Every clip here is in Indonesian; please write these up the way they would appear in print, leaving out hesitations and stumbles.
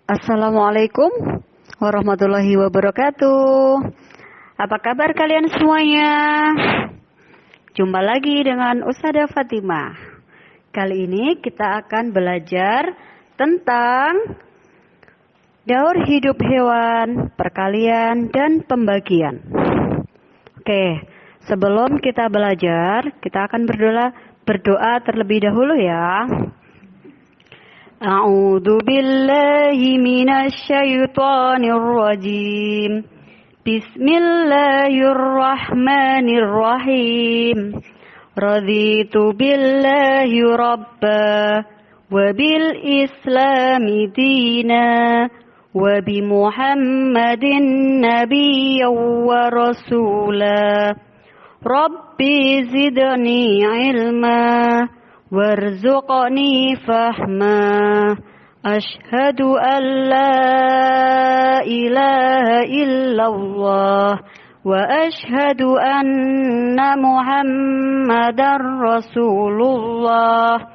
Assalamualaikum warahmatullahi wabarakatuh. Apa kabar kalian semuanya? Jumpa lagi dengan Ustazah Fatimah. Kali ini kita akan belajar tentang daur hidup hewan, perkalian, dan pembagian. Oke, sebelum kita belajar, kita akan berdoa terlebih dahulu ya. A'udzu billahi minasy syaithanir rajim. Bismillahirrahmanirrahim. Raditu billahi rabba wa bil islami dina wa bi Muhammadin nabiyyan wa rasula. Rabbi zidni ilma warzuqni fahma. Ashhadu an la ilaha illallah wa ashhadu anna Muhammadar Rasulullah.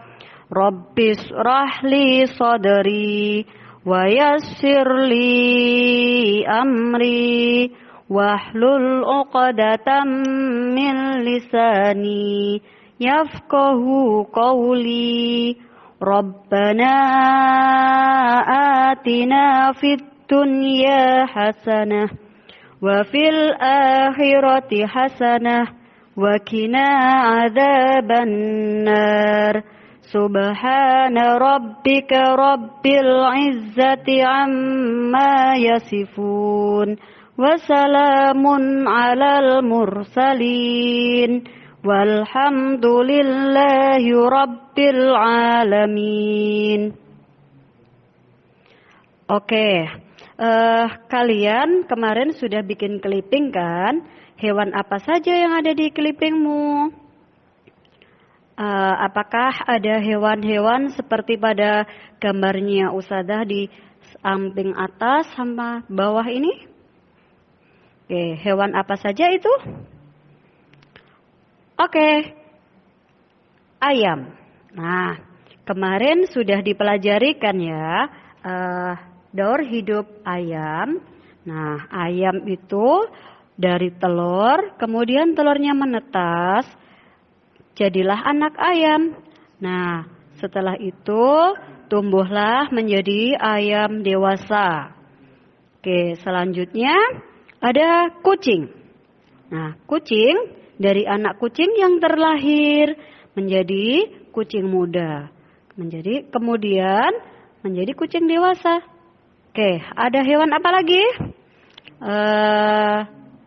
Rabbi shrah li sadri wa yassir li amri wahlul 'uqdatam min lisani yafqahu qawli. Rabbana atina fid dunya hasanah wa fil akhirati hasanah wa qina adzabannar. Subhana rabbika rabbil izzati amma yasifun wa salamun alal mursalin walhamdulillahi rabbil alamin. Oke, kalian kemarin sudah bikin clipping kan? Hewan apa saja yang ada di clippingmu? Apakah ada hewan-hewan seperti pada gambarnya Ustazah di samping atas sama bawah ini? Oke, hewan apa saja itu? Oke, ayam. Nah, kemarin sudah dipelajari kan ya, daur hidup ayam. Nah, ayam itu dari telur, kemudian telurnya menetas, jadilah anak ayam. Nah, setelah itu tumbuhlah menjadi ayam dewasa. Oke, selanjutnya ada kucing. Nah, kucing dari anak kucing yang terlahir menjadi kucing muda, kemudian menjadi kucing dewasa. Oke, ada hewan apa lagi?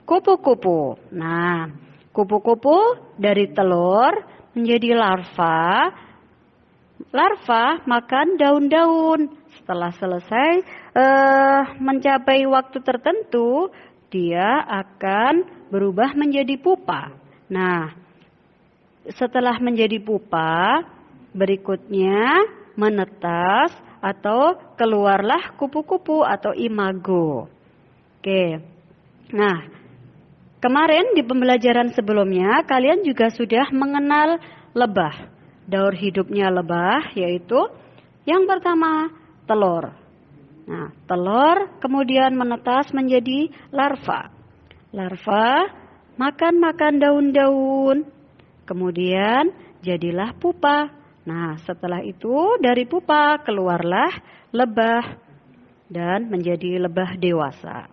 Kupu-kupu. Nah, kupu-kupu dari telur menjadi larva. Larva makan daun-daun. Setelah selesai mencapai waktu tertentu, dia akan berubah menjadi pupa. Nah, setelah menjadi pupa, berikutnya menetas atau keluarlah kupu-kupu atau imago. Oke. Nah, kemarin di pembelajaran sebelumnya kalian juga sudah mengenal lebah. Daur hidupnya lebah yaitu yang pertama telur. Nah, telur kemudian menetas menjadi larva. Larva makan daun-daun, kemudian jadilah pupa. Nah, setelah itu dari pupa keluarlah lebah dan menjadi lebah dewasa.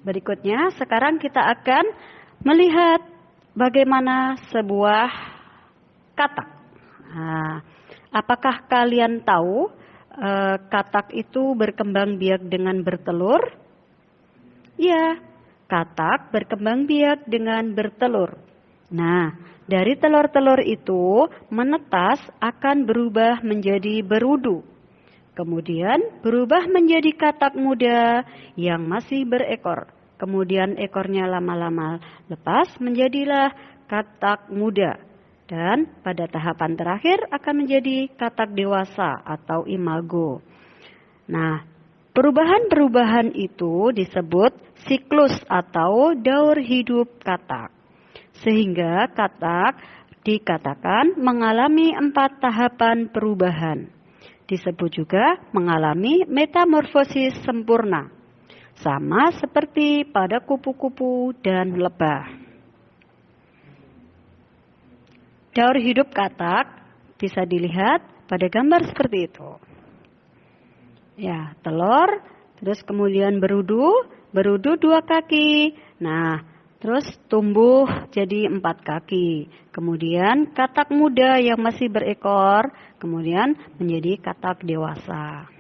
Berikutnya sekarang kita akan melihat bagaimana sebuah katak. Nah, apakah kalian tahu katak itu berkembang biak dengan bertelur? Ya. Katak berkembang biak dengan bertelur. Nah, dari telur-telur itu menetas akan berubah menjadi berudu. Kemudian berubah menjadi katak muda yang masih berekor. Kemudian ekornya lama-lama lepas menjadilah katak muda. Dan pada tahapan terakhir akan menjadi katak dewasa atau imago. Nah, perubahan-perubahan itu disebut siklus atau daur hidup katak. Sehingga katak dikatakan mengalami 4 tahapan perubahan. disebut juga mengalami metamorfosis sempurna, sama seperti pada kupu-kupu dan lebah. Daur hidup katak bisa dilihat pada gambar seperti itu. Ya, telur, terus kemudian berudu 2 kaki. Nah, terus tumbuh jadi 4 kaki. Kemudian katak muda yang masih berekor, kemudian menjadi katak dewasa.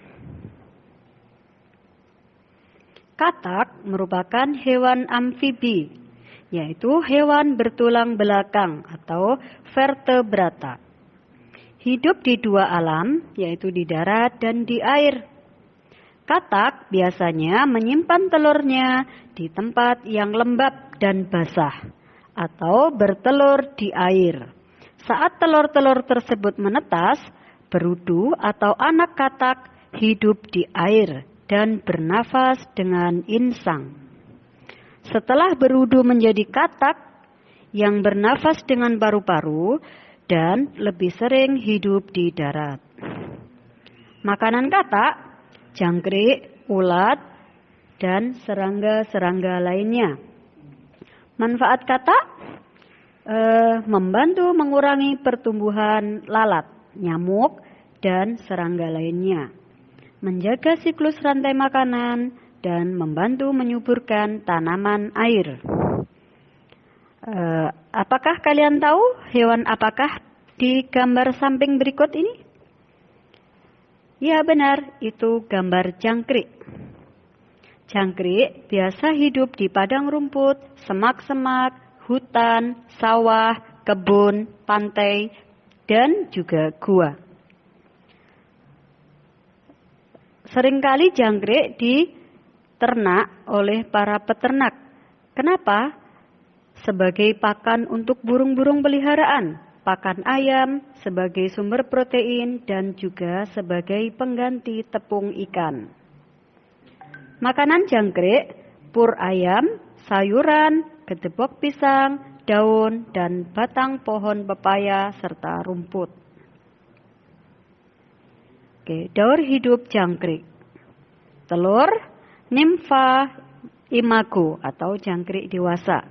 Katak merupakan hewan amfibi, yaitu hewan bertulang belakang atau vertebrata. Hidup di 2 alam, yaitu di darat dan di air. Katak biasanya menyimpan telurnya di tempat yang lembab dan basah atau bertelur di air. Saat telur-telur tersebut menetas, berudu atau anak katak hidup di air dan bernafas dengan insang. Setelah berudu menjadi katak yang bernafas dengan paru-paru dan lebih sering hidup di darat. Makanan katak jangkrik, ulat, dan serangga-serangga lainnya. Manfaat katak membantu mengurangi pertumbuhan lalat, nyamuk, dan serangga lainnya. Menjaga siklus rantai makanan dan membantu menyuburkan tanaman air. Apakah kalian tahu hewan apakah di gambar samping berikut ini? Ya benar, itu gambar jangkrik. Jangkrik biasa hidup di padang rumput, semak-semak, hutan, sawah, kebun, pantai, dan juga gua. Seringkali jangkrik diternak oleh para peternak. Kenapa? Sebagai pakan untuk burung-burung peliharaan, pakan ayam, sebagai sumber protein, dan juga sebagai pengganti tepung ikan. Makanan jangkrik, pur ayam, sayuran, gedebok pisang, daun, dan batang pohon pepaya, serta rumput. Oke, daur hidup jangkrik. Telur, nimfa, imago, atau jangkrik dewasa.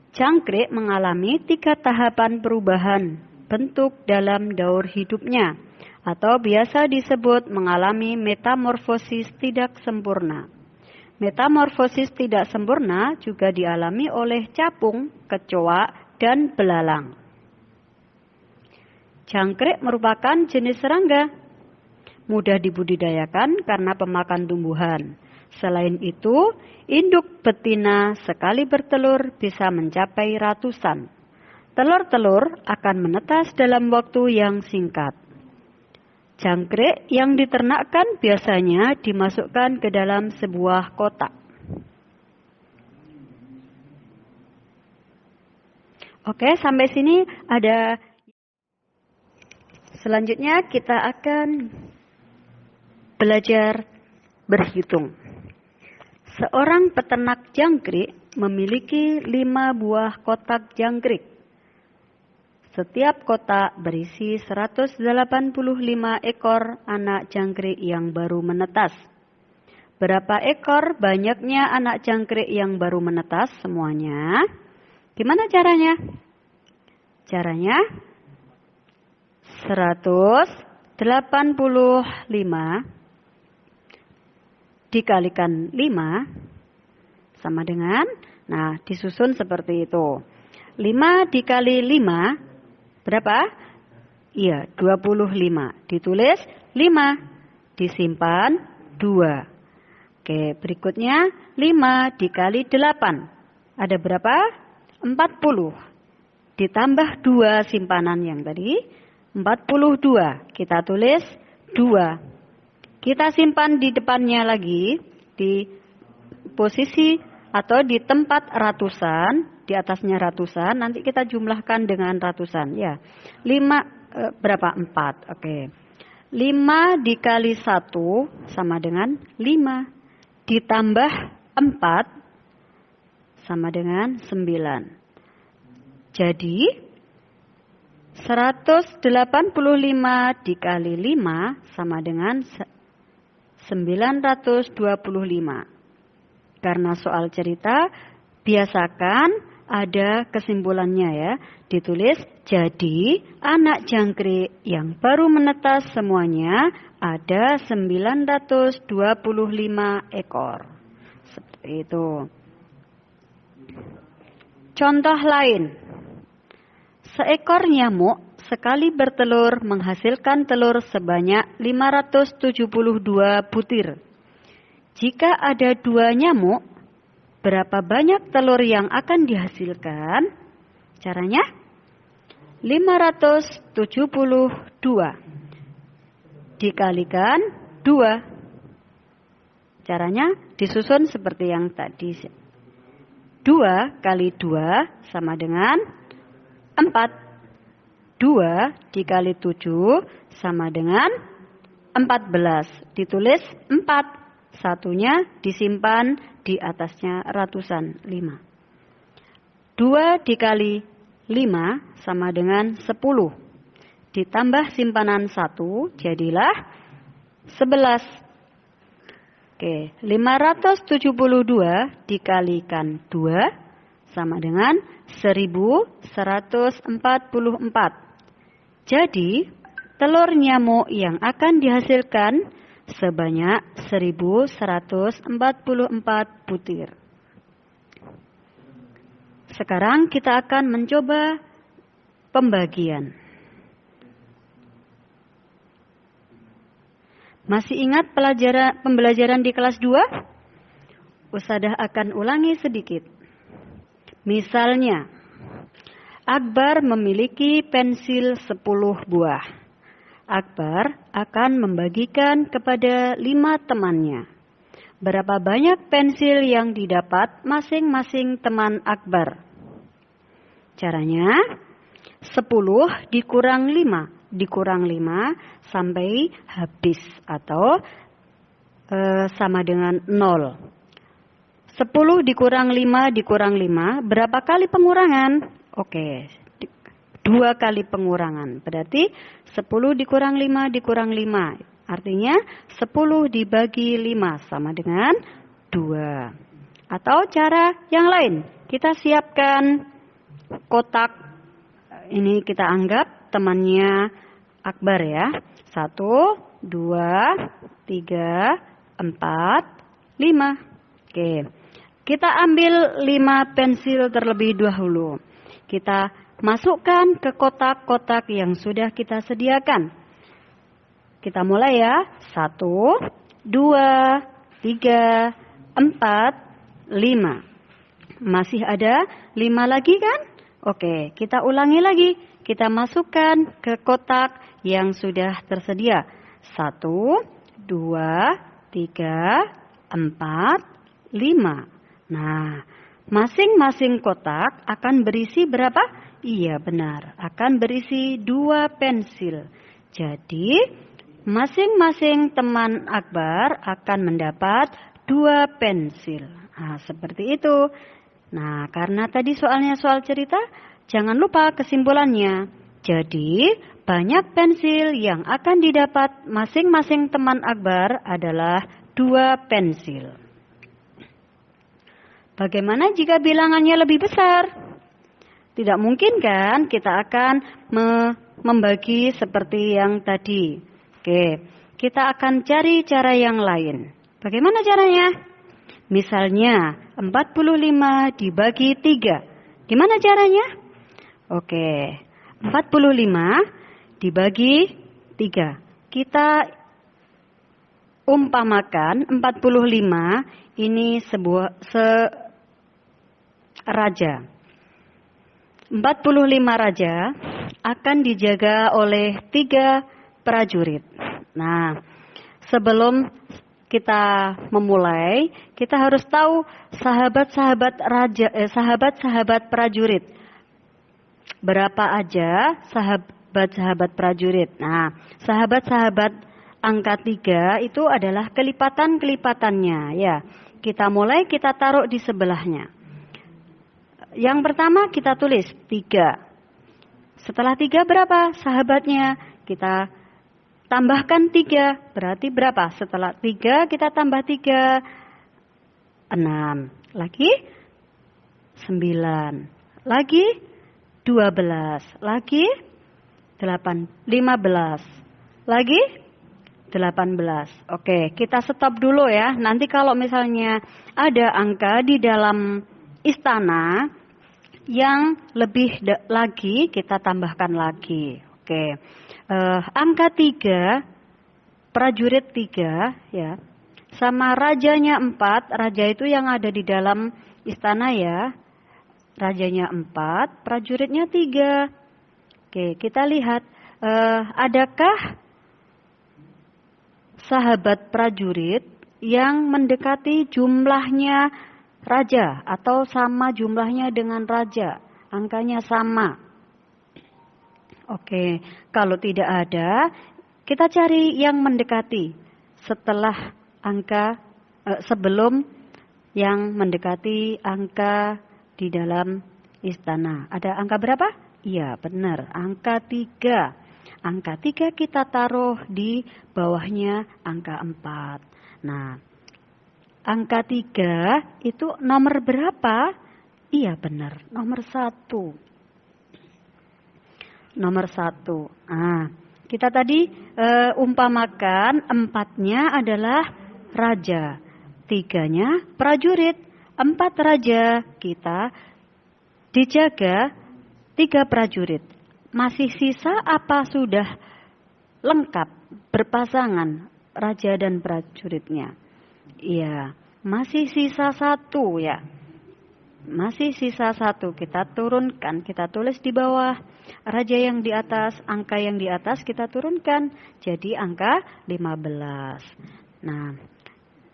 Jangkrik mengalami 3 tahapan perubahan bentuk dalam daur hidupnya, atau biasa disebut mengalami metamorfosis tidak sempurna. Metamorfosis tidak sempurna juga dialami oleh capung, kecoa, dan belalang. Jangkrik merupakan jenis serangga, mudah dibudidayakan karena pemakan tumbuhan. Selain itu, induk betina sekali bertelur bisa mencapai ratusan. Telur-telur akan menetas dalam waktu yang singkat. Jangkrik yang diternakkan biasanya dimasukkan ke dalam sebuah kotak. Oke, sampai sini ada. Selanjutnya kita akan belajar berhitung. Seorang peternak jangkrik memiliki 5 buah kotak jangkrik. Setiap kotak berisi 185 ekor anak jangkrik yang baru menetas. Berapa ekor banyaknya anak jangkrik yang baru menetas semuanya? Gimana caranya? Caranya 185 dikalikan 5 sama dengan, nah disusun seperti itu. 5 dikali 5 berapa? Iya, 25. Ditulis 5, disimpan 2. Oke, berikutnya 5 dikali 8. Ada berapa? 40. Ditambah 2 simpanan yang tadi, 42. Kita tulis 2. Kita simpan di depannya lagi, di posisi atau di tempat ratusan, di atasnya ratusan, nanti kita jumlahkan dengan ratusan. Ya, 5, berapa? 4, oke. 5 dikali 1 sama dengan 5, ditambah 4 sama dengan 9. Jadi, 185 dikali 5 sama dengan 925. Karena soal cerita, biasakan ada kesimpulannya ya. Ditulis, jadi anak jangkrik yang baru menetas semuanya ada 925 ekor. Seperti itu. Contoh lain. Seekor nyamuk sekali bertelur menghasilkan telur sebanyak 572 butir. Jika ada 2 nyamuk, berapa banyak telur yang akan dihasilkan? Caranya? 572 dikalikan 2. Caranya disusun seperti yang tadi. 2 kali 2 sama dengan 4. 2 dikali 7 sama dengan 14. Ditulis 4. Satunya disimpan di atasnya ratusan 5. 2 dikali 5 sama dengan 10. Ditambah simpanan 1 jadilah 11. Oke, 572 dikalikan 2 sama dengan 1144. Jadi, telur nyamuk yang akan dihasilkan sebanyak 1144 butir. Sekarang kita akan mencoba pembagian. Masih ingat pembelajaran di kelas 2? Ustadzah akan ulangi sedikit. Misalnya, Akbar memiliki pensil 10 buah. Akbar akan membagikan kepada 5 temannya. Berapa banyak pensil yang didapat masing-masing teman Akbar? Caranya, 10 dikurang 5 sampai habis atau sama dengan 0. 10 dikurang 5 berapa kali pengurangan? Oke, 2 kali pengurangan. Berarti 10 dikurang 5. Artinya 10 dibagi 5 sama dengan 2. Atau cara yang lain, kita siapkan kotak. Ini kita anggap temannya Akbar ya. 1, 2, 3, 4, 5. Oke. Kita ambil 5 pensil terlebih dahulu. Kita masukkan ke kotak-kotak yang sudah kita sediakan. Kita mulai ya. 1, 2, 3, 4, 5. Masih ada 5 lagi kan? Oke, kita ulangi lagi. Kita masukkan ke kotak yang sudah tersedia. 1, 2, 3, 4, 5. Nah, masing-masing kotak akan berisi berapa? Iya benar, akan berisi 2 pensil. Jadi, masing-masing teman Akbar akan mendapat 2 pensil. Nah, seperti itu. Nah, karena tadi soalnya soal cerita, jangan lupa kesimpulannya. Jadi, banyak pensil yang akan didapat masing-masing teman Akbar adalah 2 pensil. Bagaimana jika bilangannya lebih besar? Tidak mungkin kan kita akan membagi seperti yang tadi. Oke, kita akan cari cara yang lain. Bagaimana caranya? Misalnya 45 dibagi 3. Gimana caranya? Oke, 45 dibagi 3. Kita umpamakan 45 ini raja. 45 raja akan dijaga oleh 3 prajurit. Nah, sebelum kita memulai, kita harus tahu sahabat-sahabat prajurit. Berapa aja sahabat-sahabat prajurit. Nah, sahabat-sahabat angka 3 itu adalah kelipatan-kelipatannya ya. Kita mulai, kita taruh di sebelahnya. Yang pertama kita tulis 3. Setelah 3 berapa sahabatnya? Kita tambahkan 3. Berarti berapa? Setelah 3 kita tambah 3. 6. Lagi 9. Lagi 12. Lagi 8. 15. Lagi 18. Oke, kita stop dulu ya. Nanti kalau misalnya ada angka di dalam istana yang lebih lagi, kita tambahkan lagi. Oke, angka 3, prajurit 3 ya, sama rajanya 4. Raja itu yang ada di dalam istana ya. Rajanya 4, prajuritnya 3. Oke, kita lihat adakah sahabat prajurit yang mendekati jumlahnya raja atau sama jumlahnya dengan raja, angkanya sama. Oke, kalau tidak ada, kita cari yang mendekati setelah angka sebelum yang mendekati angka di dalam istana. Ada angka berapa? Iya, benar, angka 3. Angka 3 kita taruh di bawahnya angka 4. Nah, angka 3 itu nomor berapa? Iya benar, nomor 1. Nomor 1. Nah, kita tadi umpamakan 4-nya adalah raja, 3-nya prajurit. 4 raja kita dijaga 3 prajurit. Masih sisa apa sudah lengkap berpasangan raja dan prajuritnya? Iya, masih sisa 1 ya. Masih sisa 1, kita turunkan, kita tulis di bawah. Raja yang di atas, angka yang di atas kita turunkan. Jadi angka 15. Nah,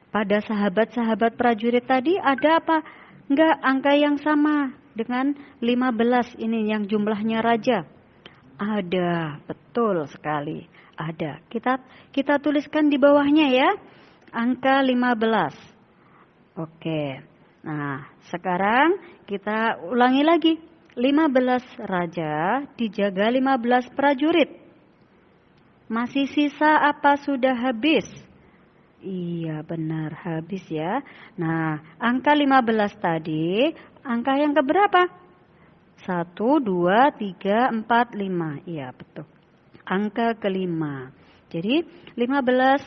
pada sahabat-sahabat prajurit tadi ada apa? Enggak, angka yang sama dengan 15 ini yang jumlahnya raja. Ada, betul sekali. Ada. Kita tuliskan di bawahnya ya. Angka 15. Oke. Nah, sekarang kita ulangi lagi. 15 raja dijaga 15 prajurit. Masih sisa apa sudah habis? Iya, benar, habis ya. Nah, angka 15 tadi, angka yang keberapa? 1, 2, 3, 4, 5. Iya, betul. Angka kelima. Jadi 15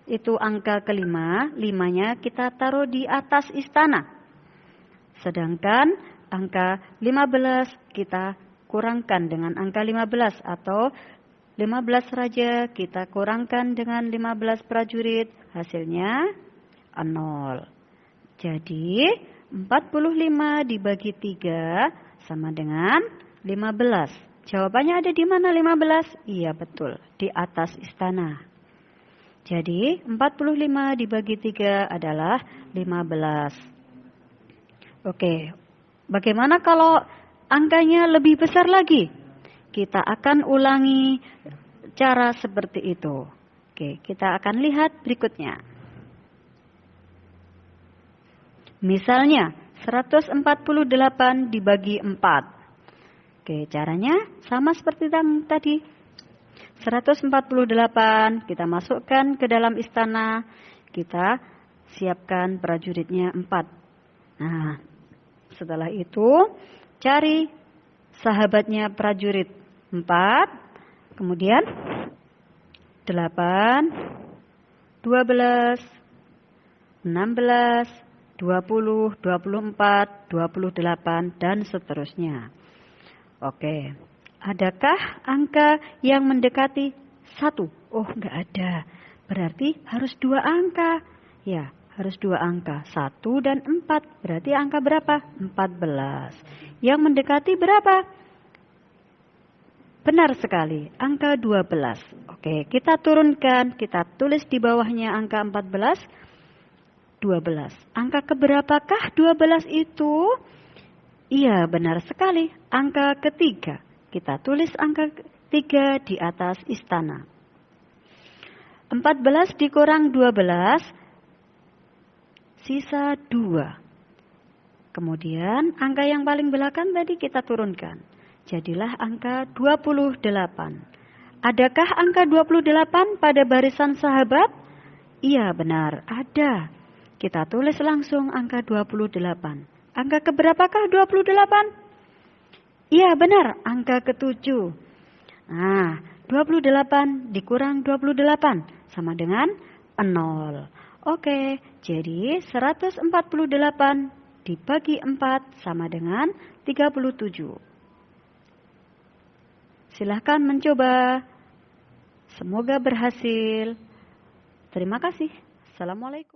itu angka kelima. 5-nya kita taruh di atas istana. Sedangkan angka 15 kita kurangkan dengan angka 15. Atau 15 raja kita kurangkan dengan 15 prajurit. Hasilnya 0. Jadi 45 dibagi 3 sama dengan 15. Jawabannya ada di mana 15? Iya betul, di atas istana. Jadi 45 dibagi 3 adalah 15. Oke, bagaimana kalau angkanya lebih besar lagi? Kita akan ulangi cara seperti itu. Oke, kita akan lihat berikutnya. Misalnya 148 dibagi 4. Oke, caranya sama seperti tadi. 148 kita masukkan ke dalam istana. Kita siapkan prajuritnya 4. Nah, setelah itu cari sahabatnya prajurit 4. Kemudian 8, 12, 16, 20, 24, 28, dan seterusnya. Oke, adakah angka yang mendekati 1? Oh, enggak ada. Berarti harus 2 angka. Ya, harus 2 angka. 1 dan 4. Berarti angka berapa? 14. Yang mendekati berapa? Benar sekali, angka 12. Oke, kita turunkan. Kita tulis di bawahnya angka 14. 12. Angka keberapakah 12 itu? Iya, benar sekali. Angka ketiga. Kita tulis angka 3 di atas istana. 14 dikurang 12, sisa 2. Kemudian angka yang paling belakang tadi kita turunkan. jadilah angka 28. Adakah angka 28 pada barisan sahabat? Iya benar, ada. Kita tulis langsung angka 28. Angka keberapakah 28? Iya benar, angka ke-7. Nah, 28 dikurang 28 sama dengan 0. Oke, jadi 148 dibagi 4 sama dengan 37. Silahkan mencoba. Semoga berhasil. Terima kasih. Assalamualaikum.